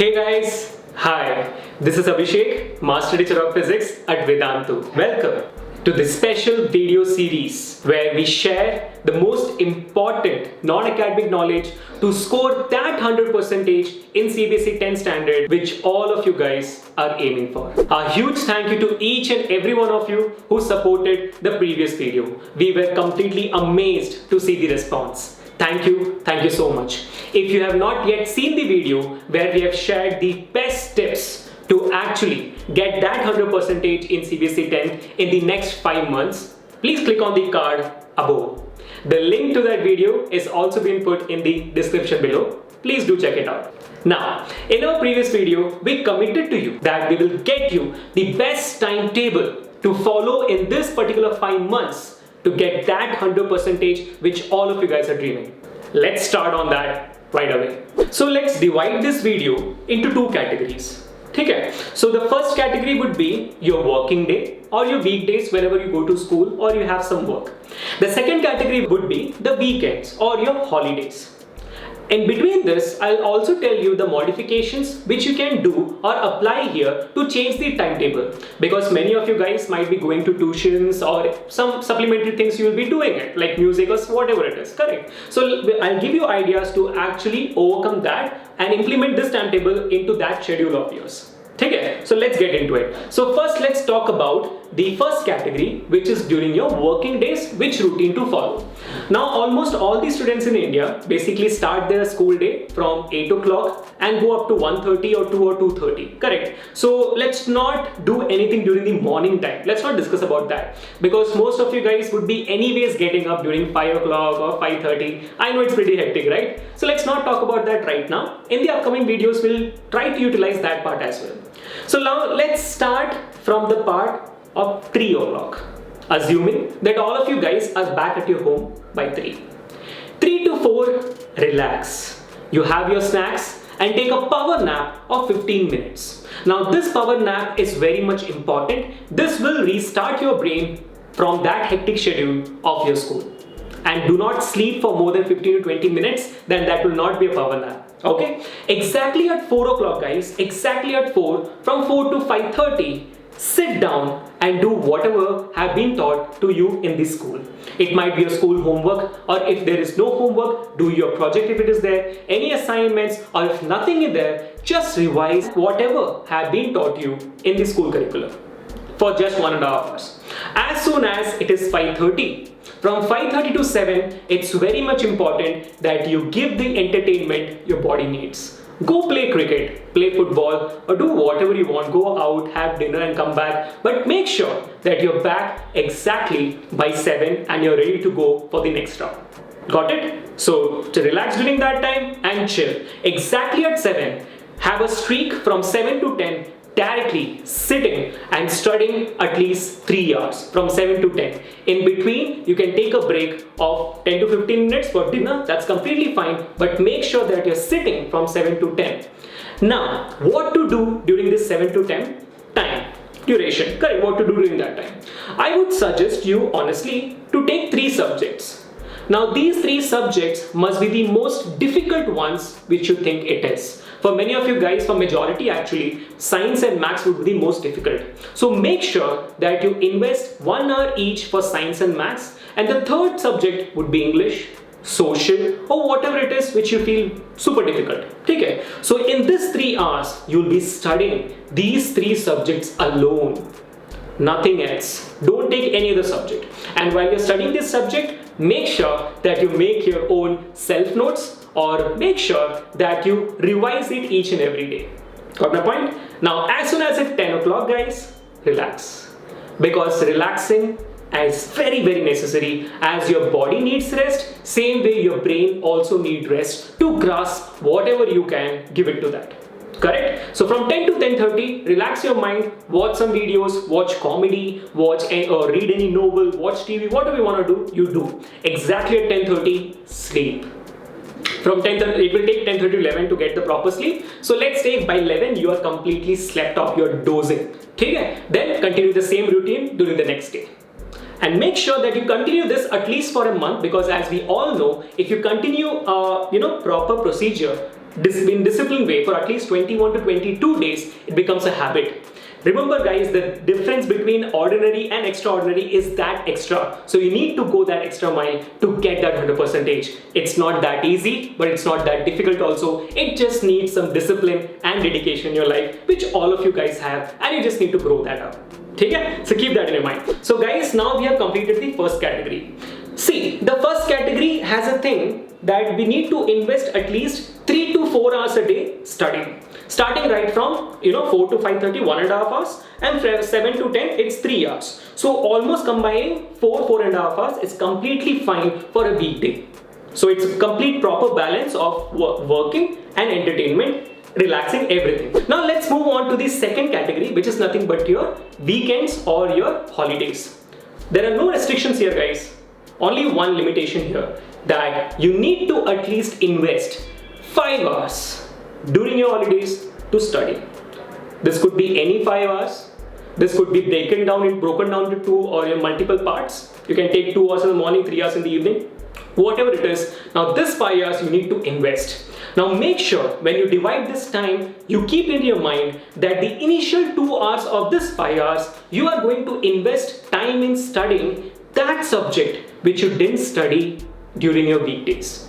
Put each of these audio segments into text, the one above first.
Hey guys, hi, this is Abhishek, Master Teacher of Physics at Vedantu. Welcome to this special video series where we share the most important non-academic knowledge to score that 100% in CBSE 10 standard which all of you guys are aiming for. A huge thank you to each and every one of you who supported the previous video. We were completely amazed to see the response. Thank you so much. If you have not yet seen the video where we have shared the best tips to actually get that 100% in CBSE 10 in the next 5 months, please click on the card above. The link to that video is also been put in the description below. Please do check it out. Now, in our previous video, we committed to you that we will get you the best timetable to follow in this particular 5 months to get that 100% which all of you guys are dreaming. Let's start on that right away. So let's divide this video into two categories. Okay? So the first category would be your working day or your weekdays whenever you go to school or you have some work. The second category would be the weekends or your holidays. In between this, I'll also tell you the modifications which you can do or apply here to change the timetable, because many of you guys might be going to tuitions or some supplementary things you will be doing it, like music or whatever it is, correct? So I'll give you ideas to actually overcome that and implement this timetable into that schedule of yours. Okay, so let's get into it. So first let's talk about the first category, which is during your working days, which routine to follow. Now almost all the students in India basically start their school day from 8 o'clock and go up to 1:30 or 2 or 2:30, correct? So let's not do anything during the morning time. Let's not discuss about that, because most of you guys would be anyways getting up during 5 o'clock or 5:30. I know it's pretty hectic, right? So let's not talk about that right now. In the upcoming videos, we'll try to utilize that part as well. So now let's start from the part of 3 o'clock, assuming that all of you guys are back at your home by 3. 3 to 4, relax. You have your snacks and take a power nap of 15 minutes. Now this power nap is very much important. This will restart your brain from that hectic schedule of your school. And do not sleep for more than 15 to 20 minutes, then that will not be a power nap. Okay? Exactly at 4 o'clock guys, exactly at 4, from 4 to 5:30, sit down and do whatever have been taught to you in this school. It might be your school homework, or if there is no homework, do your project if it is there, any assignments, or if nothing is there, just revise whatever have been taught you in the school curriculum for just 1.5 hours. As soon as it is 5:30, from 5:30 to 7, it's very much important that you give the entertainment your body needs. Go play cricket, play football, or do whatever you want. Go out, have dinner and come back. But make sure that you're back exactly by 7 and you're ready to go for the next round. Got it? So to relax during that time and chill. Exactly at 7, have a streak from 7 to 10. Directly sitting and studying at least 3 hours from 7 to 10. In between, you can take a break of 10 to 15 minutes for dinner. That's completely fine, but make sure that you're sitting from 7 to 10. Now, what to do during this 7 to 10 time duration? Correct, what to do during that time? I would suggest you honestly to take 3 subjects. Now, these 3 subjects must be the most difficult ones which you think it is. For many of you guys, for majority actually, science and maths would be the most difficult. So make sure that you invest 1 hour each for science and maths, and the third subject would be English, social, or whatever it is which you feel super difficult. Okay? So in this 3 hours, you'll be studying these 3 subjects alone. Nothing else. Don't take any other subject. And while you're studying this subject, make sure that you make your own self notes, or make sure that you revise it each and every day. Got my point? Now, as soon as it's 10 o'clock, guys, relax. Because relaxing is very, very necessary. As your body needs rest, same way your brain also needs rest to grasp whatever you can, give it to that. Correct? So from 10 to 10:30, relax your mind, watch some videos, watch comedy, or read any novel, watch TV, whatever you want to do, you do. Exactly at 10:30, sleep. From 10:30, it will take 10:30 to 11 to get the proper sleep. So let's say by 11 you are completely slept off, you're dozing. Okay? Then continue the same routine during the next day. And make sure that you continue this at least for a month, because as we all know, if you continue proper procedure in disciplined way for at least 21 to 22 days, it becomes a habit. Remember guys, the difference between ordinary and extraordinary is that extra. So you need to go that extra mile to get that 100%. It's not that easy, but it's not that difficult also. It just needs some discipline and dedication in your life, which all of you guys have, and you just need to grow that up. Okay? So keep that in your mind. So guys, now we have completed the first category. See, the first category has a thing that we need to invest at least 3 to 4 hours a day studying. Starting right from 4 to 5:30, 1.5 hours, and from 7 to 10, it's 3 hours. So almost combining 4.5 hours is completely fine for a weekday. So it's a complete proper balance of working and entertainment, relaxing, everything. Now let's move on to the second category, which is nothing but your weekends or your holidays. There are no restrictions here guys. Only one limitation here, that you need to at least invest 5 hours during your holidays to study. This could be any 5 hours. This could be broken down to 2 or multiple parts. You can take 2 hours in the morning, 3 hours in the evening, whatever it is. Now this 5 hours you need to invest. Now make sure when you divide this time, you keep in your mind that the initial 2 hours of this 5 hours, you are going to invest time in studying that subject which you didn't study during your weekdays.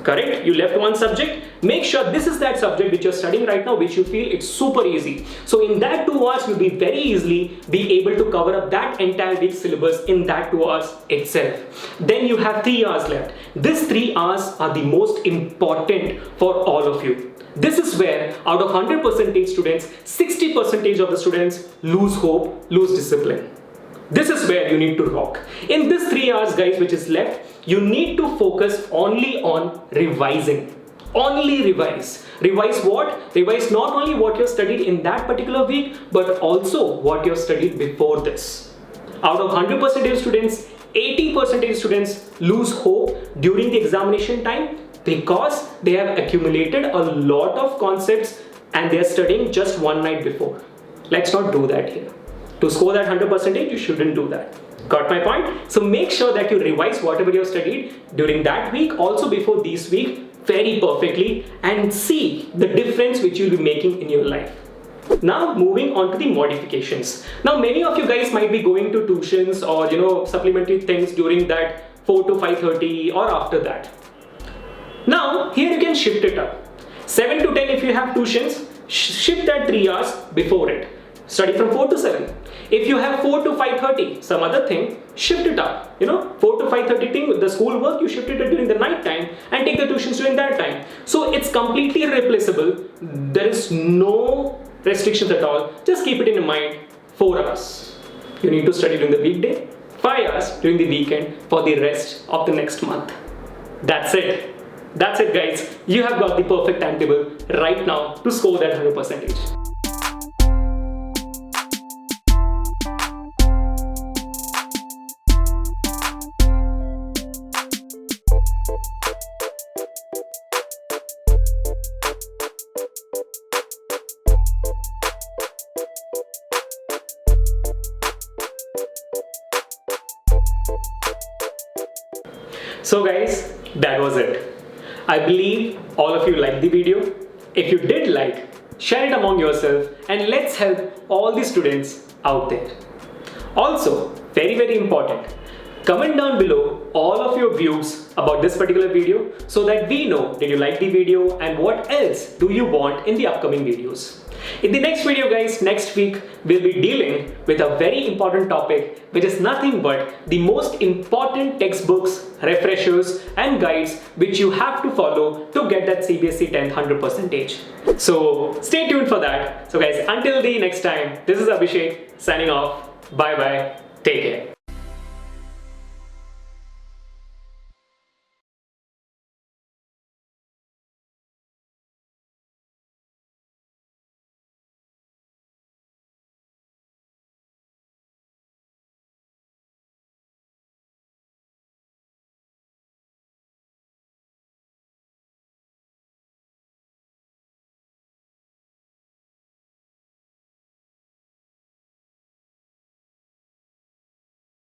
Correct? You left one subject. Make sure this is that subject which you're studying right now, which you feel it's super easy. So in that 2 hours, you'll be very easily be able to cover up that entire week's syllabus in that 2 hours itself. Then you have 3 hours left. These 3 hours are the most important for all of you. This is where out of 100% students, 60% of the students lose hope, lose discipline. This is where you need to rock. In this 3 hours guys which is left, you need to focus only on revising. Only revise. Revise what? Revise not only what you studied in that particular week, but also what you studied before this. Out of 100% students, 80% students lose hope during the examination time because they have accumulated a lot of concepts and they are studying just one night before. Let's not do that here. To score that 100%, you shouldn't do that. Got my point? So make sure that you revise whatever you have studied during that week, also before this week, very perfectly, and see the difference which you'll be making in your life. Now moving on to the modifications. Now many of you guys might be going to tuitions or supplementary things during that 4 to 5:30 or after that. Now here you can shift it up. 7 to 10 if you have tuitions, shift that 3 hours before it. Study from 4 to 7. If you have 4 to 5:30, some other thing, shift it up. 4 to 5:30 thing with the school work, you shift it during the night time and take the tuitions during that time. So it's completely replaceable. There is no restrictions at all. Just keep it in mind. 4 hours. You need to study during the weekday. 5 hours during the weekend for the rest of the next month. That's it. That's it guys. You have got the perfect timetable right now to score that 100%. So guys, that was it. I believe all of you liked the video. If you did like, share it among yourself and let's help all the students out there. Also, very important, comment down below all of your views about this particular video so that we know that you like the video and what else do you want in the upcoming videos. In the next video guys, next week, we'll be dealing with a very important topic which is nothing but the most important textbooks, refreshers and guides which you have to follow to get that CBSE 10th 100%. So stay tuned for that. So guys, until the next time, this is Abhishek signing off. Bye bye. Take care.